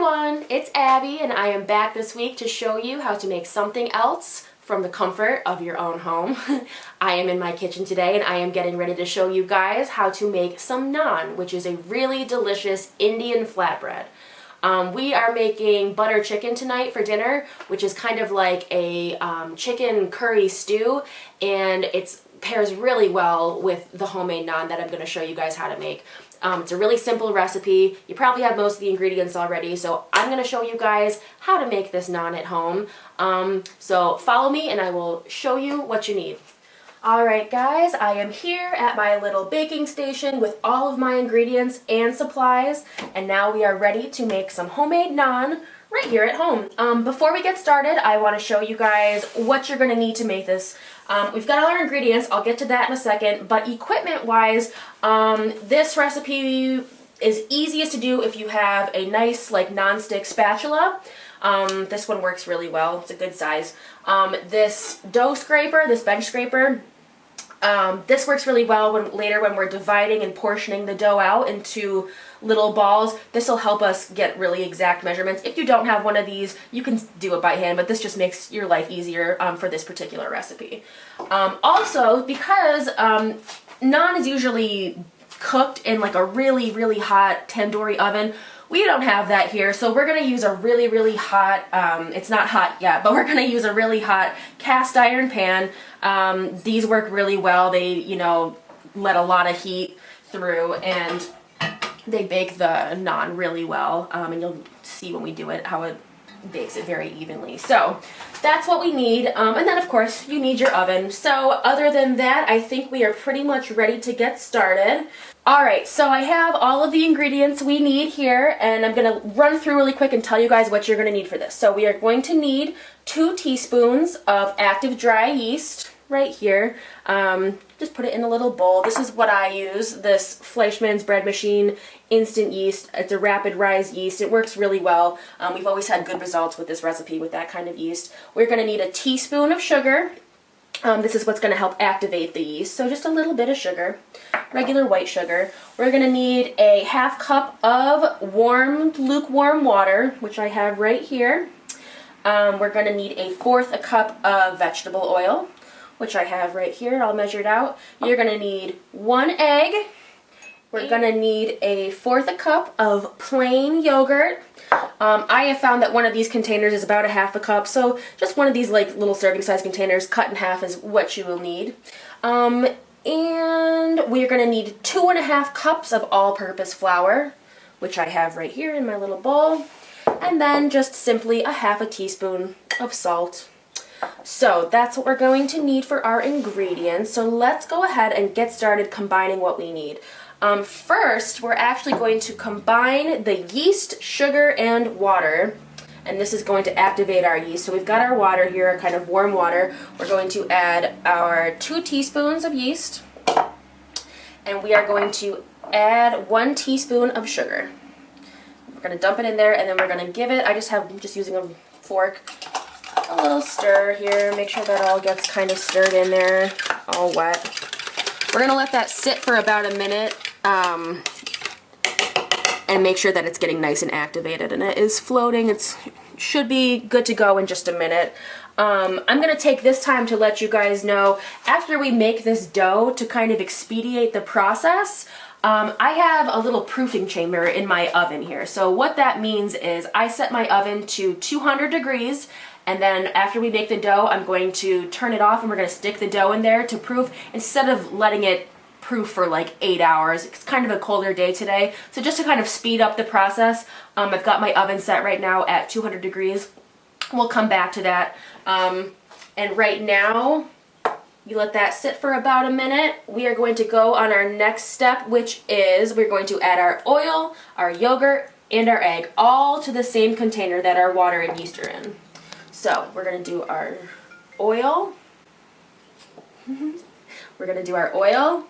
everyone, it's Abby and I am back this week to show you how to make something else from the comfort of your own home. I am in my kitchen today and I am getting ready to show you guys how to make some naan, which is a really delicious Indian flatbread. We are making butter chicken tonight for dinner, which is kind of like a chicken curry stew, and it pairs really well with the homemade naan that I'm going to show you guys how to make. It's a really simple recipe. You probably have most of the ingredients already, so I'm going to show you guys how to make this naan at home. So follow me and I will show you what you need. Alright guys, I am here at my little baking station with all of my ingredients and supplies, and now we are ready to make some homemade naan right here at home. Before we get started, I want to show you guys what you're going to need to make this. We've got all our ingredients, I'll get to that in a second, but equipment wise, this recipe is easiest to do if you have a nice like non-stick spatula. This one works really well, it's a good size. This dough scraper, this bench scraper, this works really well later when we're dividing and portioning the dough out into little balls. This will help us get really exact measurements. If you don't have one of these, you can do it by hand, but this just makes your life easier for this particular recipe. Also, because naan is usually cooked in like a really, really hot tandoori oven, we don't have that here, so we're going to use a really, really hot, it's not hot yet, but we're going to use a really hot cast iron pan. These work really well. They, you know, let a lot of heat through and they bake the naan really well, and you'll see when we do it how it bakes it very evenly. So that's what we need, and then of course you need your oven. So other than that, I think we are pretty much ready to get started. Alright, so I have all of the ingredients we need here, and I'm going to run through really quick and tell you guys what you're going to need for this. So we are going to need 2 teaspoons of active dry yeast right here. Just put it in a little bowl. This is what I use, this Fleischmann's bread machine instant yeast. It's a rapid rise yeast. It works really well. We've always had good results with this recipe with that kind of yeast. We're going to need a teaspoon of sugar. This is what's going to help activate the yeast, so just a little bit of sugar, regular white sugar. We're going to need a ½ cup of lukewarm water, which I have right here. We're going to need a cup of vegetable oil, which I have right here, all measured out. You're going to need 1 egg. We're going to need a cup of plain yogurt. I have found that one of these containers is about a ½ cup, so just one of these like little serving size containers cut in half is what you will need. And we're going to need 2½ cups of all-purpose flour, which I have right here in my little bowl, and then just simply a ½ teaspoon of salt. So that's what we're going to need for our ingredients. So let's go ahead and get started combining what we need. First, we're actually going to combine the yeast, sugar, and water, and this is going to activate our yeast. So we've got our water here, our kind of warm water. We're going to add our 2 teaspoons of yeast, and we are going to add 1 teaspoon of sugar. We're going to dump it in there, and then we're going to give it, I'm just using a fork, a little stir here, make sure that all gets kind of stirred in there, all wet. We're going to let that sit for about a minute and make sure that it's getting nice and activated, and it is floating. It should be good to go in just a minute. I'm going to take this time to let you guys know, after we make this dough, to kind of expedite the process, I have a little proofing chamber in my oven here. So what that means is I set my oven to 200 degrees, and then after we make the dough, I'm going to turn it off and we're going to stick the dough in there to proof instead of letting it proof for like 8 hours. It's kind of a colder day today, so just to kind of speed up the process, I've got my oven set right now at 200 degrees. We'll come back to that. And right now, you let that sit for about a minute. We are going to go on our next step, which is we're going to add our oil, our yogurt, and our egg, all to the same container that our water and yeast are in. So we're going to do our oil. We're going to do our oil.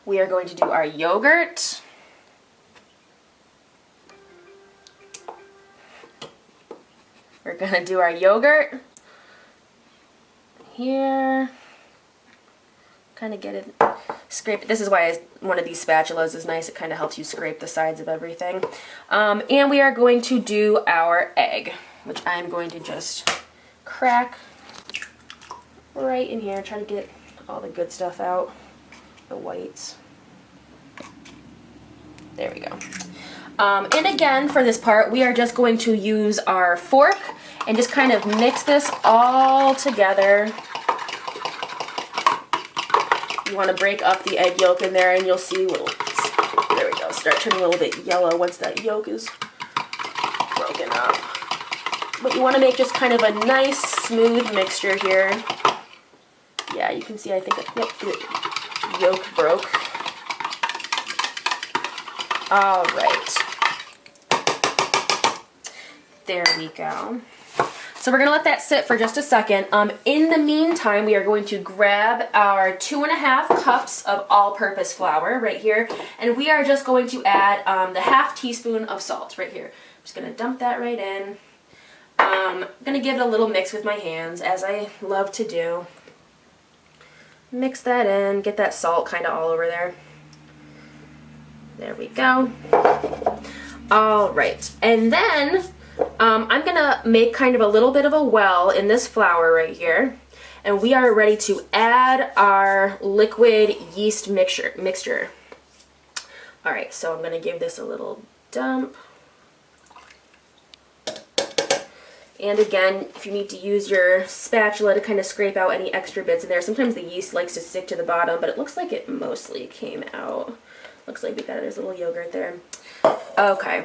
We are going to do our yogurt. We're going to do our yogurt here. Kind of get it scrape. This is why one of these spatulas is nice. It kind of helps you scrape the sides of everything. And we are going to do our egg, which I'm going to just crack right in here. Try to get all the good stuff out, the whites. There we go. And again, for this part, we are just going to use our fork and just kind of mix this all together. You want to break up the egg yolk in there, and you'll see little, there we go, start turning a little bit yellow once that yolk is broken up. But you want to make just kind of a nice, smooth mixture here. Yeah, you can see, I think, yep, the yolk broke. All right. There we go. So we're going to let that sit for just a second. In the meantime, we are going to grab our 2½ cups of all-purpose flour right here, and we are just going to add the ½ teaspoon of salt right here. I'm just going to dump that right in. I'm going to give it a little mix with my hands, as I love to do. Mix that in, get that salt kind of all over there. There we go. All right, and then I'm gonna make kind of a little bit of a well in this flour right here, and we are ready to add our liquid yeast mixture. All right, so I'm gonna give this a little dump. And again, if you need to use your spatula to kind of scrape out any extra bits in there, sometimes the yeast likes to stick to the bottom, but it looks like it mostly came out. Looks like we got there's a little yogurt there. Okay.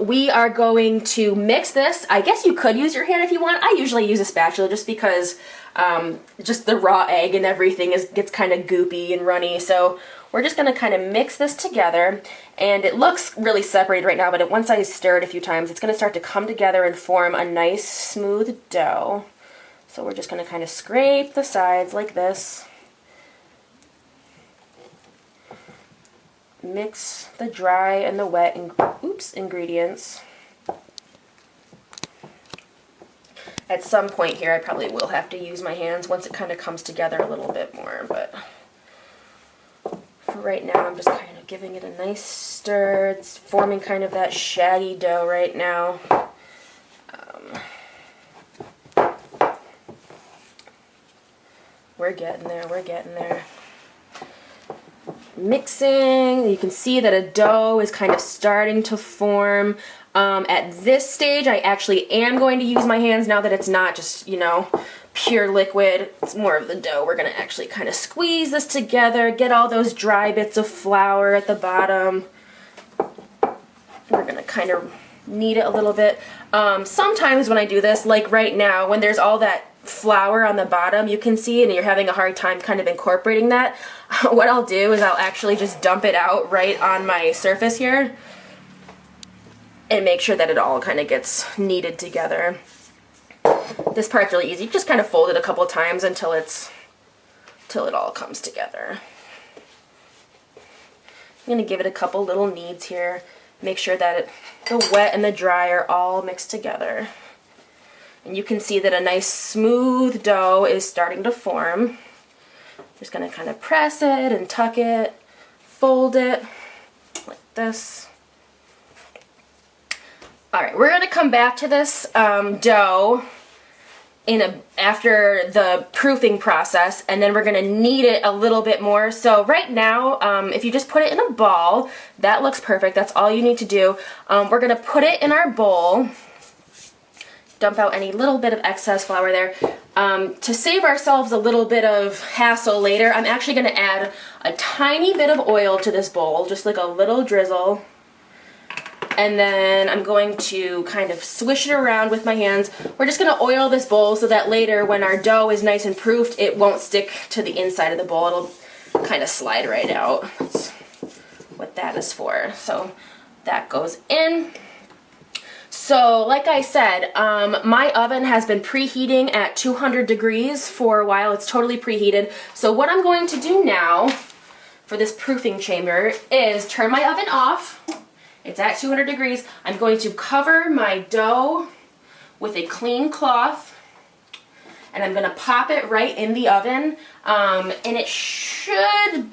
We are going to mix this. I guess you could use your hand if you want. I usually use a spatula just because just the raw egg and everything gets kind of goopy and runny. So we're just going to kind of mix this together. And it looks really separated right now, but once I stir it a few times, it's going to start to come together and form a nice smooth dough. So we're just going to kind of scrape the sides like this. Mix the dry and the wet ingredients. At some point here I probably will have to use my hands once it kind of comes together a little bit more, but for right now I'm just kind of giving it a nice stir. It's forming kind of that shaggy dough right now. We're getting there, we're getting there. Mixing, you can see that a dough is kind of starting to form. At this stage, I actually am going to use my hands now that it's not just, you know, pure liquid. It's more of the dough. We're going to actually kind of squeeze this together, get all those dry bits of flour at the bottom. We're going to kind of knead it a little bit. Sometimes when I do this, like right now, when there's all that flour on the bottom, you can see, and you're having a hard time kind of incorporating that, what I'll do is I'll actually just dump it out right on my surface here and make sure that it all kind of gets kneaded together. This part's really easy. You just kind of fold it a couple times until it all comes together. I'm going to give it a couple little kneads here. Make sure that the wet and the dry are all mixed together. And you can see that a nice smooth dough is starting to form. Just going to kind of press it and tuck it, fold it like this. Alright, we're going to come back to this dough after the proofing process, and then we're going to knead it a little bit more. So right now, if you just put it in a ball, that looks perfect. That's all you need to do. We're going to put it in our bowl. Dump out any little bit of excess flour there. To save ourselves a little bit of hassle later, I'm actually going to add a tiny bit of oil to this bowl, just like a little drizzle. And then I'm going to kind of swish it around with my hands. We're just going to oil this bowl so that later when our dough is nice and proofed, it won't stick to the inside of the bowl. It'll kind of slide right out. That's what that is for. So that goes in. So like I said, my oven has been preheating at 200 degrees for a while. It's totally preheated. So what I'm going to do now for this proofing chamber is turn my oven off. It's at 200 degrees. I'm going to cover my dough with a clean cloth, and I'm gonna pop it right in the oven, and it should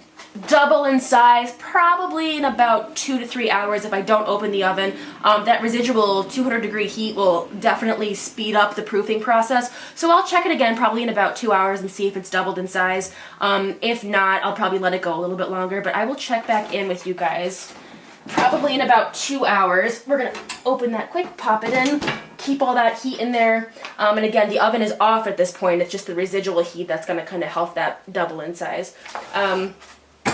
double in size probably in about 2 to 3 hours if I don't open the oven. That residual 200-degree heat will definitely speed up the proofing process, so I'll check it again probably in about 2 hours and see if it's doubled in size. If not, I'll probably let it go a little bit longer, but I will check back in with you guys probably in about 2 hours. We're gonna open that quick, pop it in, keep all that heat in there, and again, the oven is off at this point. It's just the residual heat that's gonna kind of help that double in size.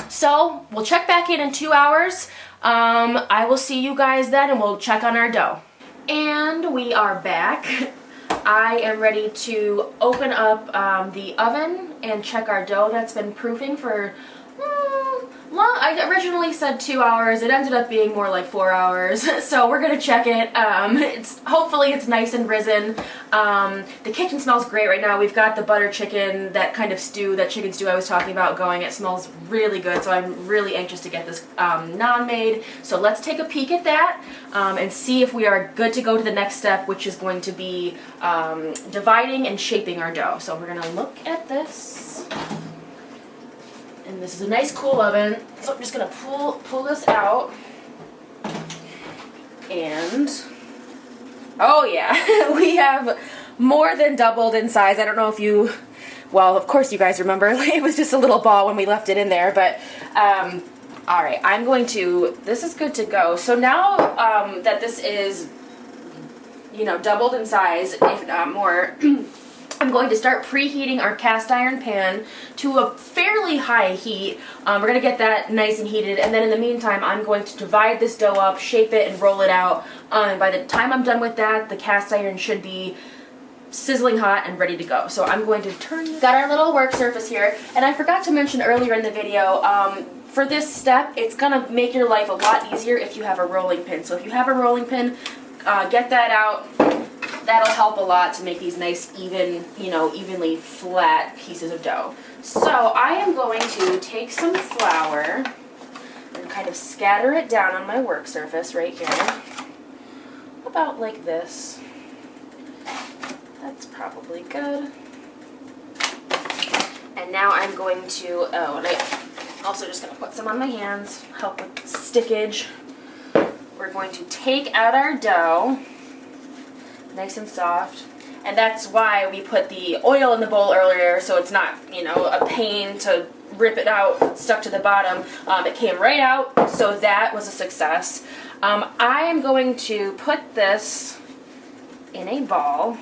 So we'll check back in 2 hours. I will see you guys then, and we'll check on our dough. And we are back. I am ready to open up the oven and check our dough that's been proofing for long. I originally said 2 hours. It ended up being more like 4 hours. So we're gonna check it. Hopefully it's nice and risen. The kitchen smells great right now. We've got the butter chicken, that kind of stew, that chicken stew I was talking about going. It smells really good. So I'm really anxious to get this naan made. So let's take a peek at that and see if we are good to go to the next step, which is going to be dividing and shaping our dough. So we're gonna look at this. And this is a nice cool oven, so I'm just gonna pull this out. And oh yeah, we have more than doubled in size. I don't know if you, well, of course you guys remember, it was just a little ball when we left it in there, but all right, I'm going to, this is good to go. So now that this is, you know, doubled in size, if not more, I'm going to start preheating our cast iron pan to a fairly high heat. We're going to get that nice and heated, and then in the meantime I'm going to divide this dough up, shape it, and roll it out. And by the time I'm done with that, the cast iron should be sizzling hot and ready to go. So I'm going to turn, got our little work surface here, and I forgot to mention earlier in the video, for this step, it's going to make your life a lot easier if you have a rolling pin. So if you have a rolling pin, get that out. That'll help a lot to make these nice, even, you know, evenly flat pieces of dough. So I am going to take some flour and kind of scatter it down on my work surface right here. About like this. That's probably good. And now I'm going to, oh, and I'm also just going to put some on my hands, help with stickage. We're going to take out our dough. Nice and soft, and that's why we put the oil in the bowl earlier, so it's not, you know, a pain to rip it out, stuck to the bottom. It came right out, so that was a success. I am going to put this in a ball.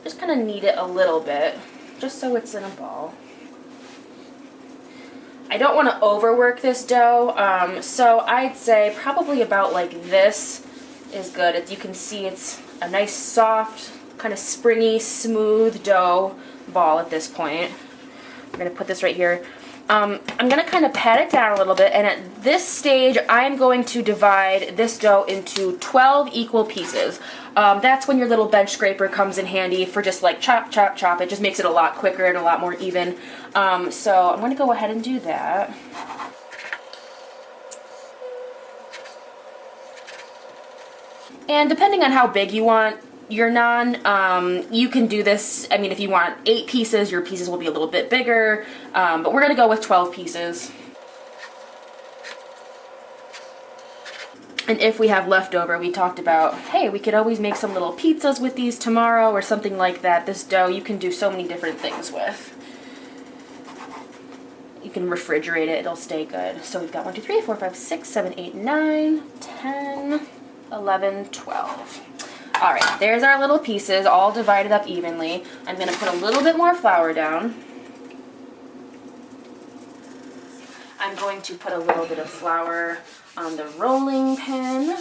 Just kind of knead it a little bit, just so it's in a ball. I don't want to overwork this dough, so I'd say probably about like this is good. As you can see, it's a nice soft, kind of springy, smooth dough ball at this point. I'm going to put this right here. I'm going to kind of pat it down a little bit, and at this stage I'm going to divide this dough into 12 equal pieces. That's when your little bench scraper comes in handy for just like chop, chop, chop. It just makes it a lot quicker and a lot more even. So I'm going to go ahead and do that. And depending on how big you want your naan, you can do this. I mean, if you want 8 pieces, your pieces will be a little bit bigger, but we're going to go with 12 pieces. And if we have leftover, we talked about, hey, we could always make some little pizzas with these tomorrow or something like that. This dough you can do so many different things with. You can refrigerate it, it'll stay good. So we've got 1, 2, 3, 4, 5, 6, 7, 8, 9, 10, 11, 12. All right, there's our little pieces all divided up evenly. I'm going to put a little bit more flour down. I'm going to put a little bit of flour on the rolling pin.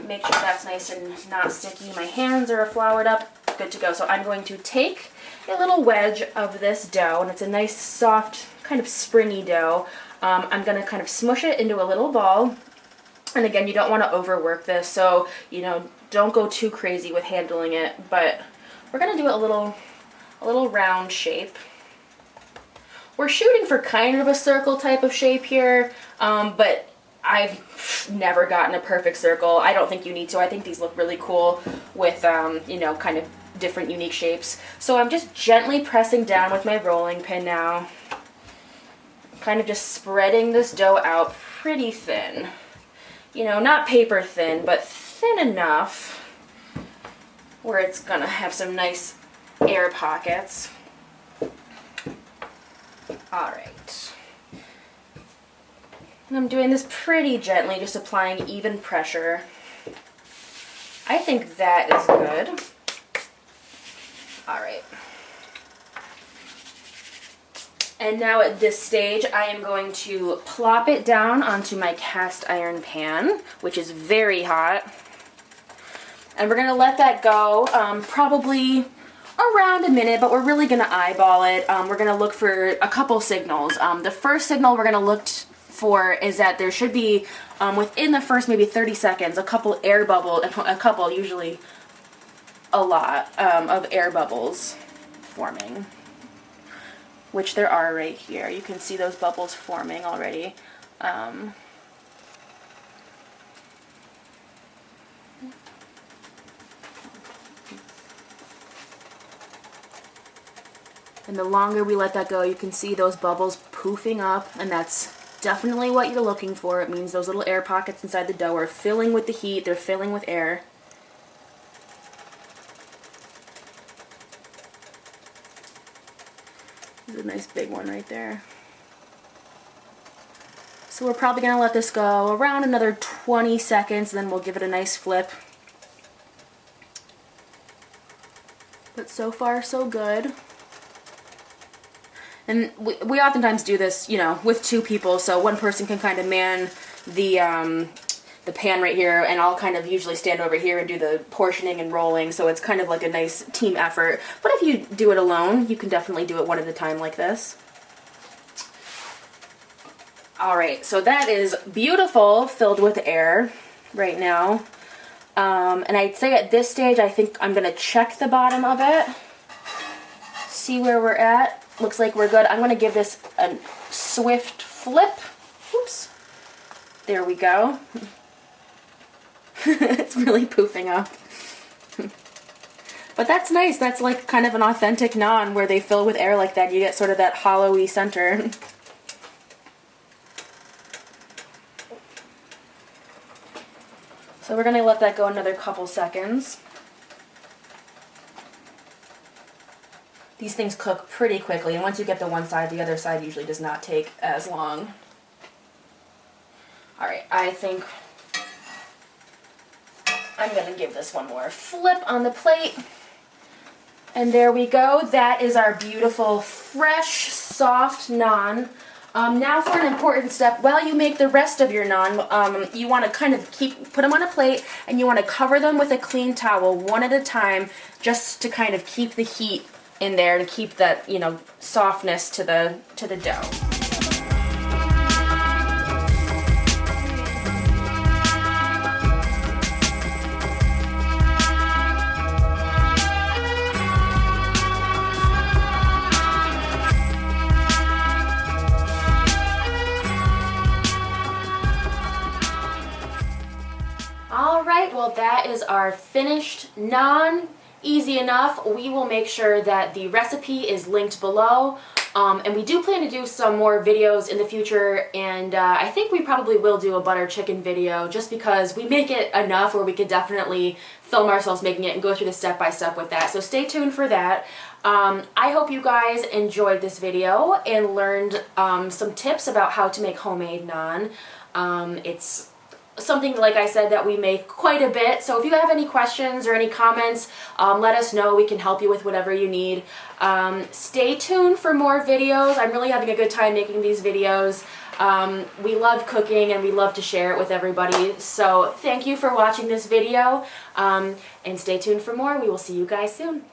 Make sure that's nice and not sticky. My hands are floured up, good to go. So I'm going to take a little wedge of this dough, and it's a nice soft kind of springy dough. I'm going to kind of smush it into a little ball. And again, you don't want to overwork this, so, you know, don't go too crazy with handling it, but we're going to do it a little round shape. We're shooting for kind of a circle type of shape here, but I've never gotten a perfect circle. I don't think you need to. I think these look really cool with, you know, kind of different unique shapes. So I'm just gently pressing down with my rolling pin now. Kind of just spreading this dough out pretty thin. You know, not paper thin, but thin enough where it's gonna have some nice air pockets. All right. And I'm doing this pretty gently, just applying even pressure. I think that is good. All right. And now at this stage, I am going to plop it down onto my cast iron pan, which is very hot. And we're gonna let that go probably around a minute, but we're really gonna eyeball it. We're gonna look for a couple signals. The first signal we're gonna look for is that there should be, within the first maybe 30 seconds, a couple air bubbles, usually a lot, of air bubbles forming. Which there are right here. You can see those bubbles forming already. And the longer we let that go, you can see those bubbles poofing up, and that's definitely what you're looking for. It means those little air pockets inside the dough are filling with the heat, they're filling with air. There's a nice big one right there. So we're probably going to let this go around another 20 seconds, then we'll give it a nice flip. But so far, so good. And we oftentimes do this, you know, with two people, so one person can kind of man the pan right here, and I'll kind of usually stand over here and do the portioning and rolling, so it's kind of like a nice team effort. But if you do it alone, you can definitely do it one at a time like this. Alright, so that is beautiful, filled with air right now. And I'd say at this stage, I think I'm going to check the bottom of it, see where we're at. Looks like we're good. I'm going to give this a swift flip. Oops. There we go. It's really poofing up. But that's nice. That's like kind of an authentic naan where they fill with air like that. You get sort of that hollowy center. So we're going to let that go another couple seconds. These things cook pretty quickly, and once you get to one side, the other side usually does not take as long. Alright, I think I'm going to give this one more flip on the plate. And there we go. That is our beautiful, fresh, soft naan. Now for an important step. While you make the rest of your naan, you want to kind of put them on a plate, and you want to cover them with a clean towel one at a time, just to kind of keep the heat in there and keep that, you know, softness to the dough. Alright, well that is our finished naan. Easy enough. We will make sure that the recipe is linked below. And we do plan to do some more videos in the future, and I think we probably will do a butter chicken video just because we make it enough where we could definitely film ourselves making it and go through the step-by-step with that. So stay tuned for that. I hope you guys enjoyed this video and learned some tips about how to make homemade naan. It's something, like I said, that we make quite a bit, so if you have any questions or any comments, let us know. We can help you with whatever you need. Stay tuned for more videos. I'm really having a good time making these videos. We love cooking and we love to share it with everybody, so thank you for watching this video, and stay tuned for more. We will see you guys soon.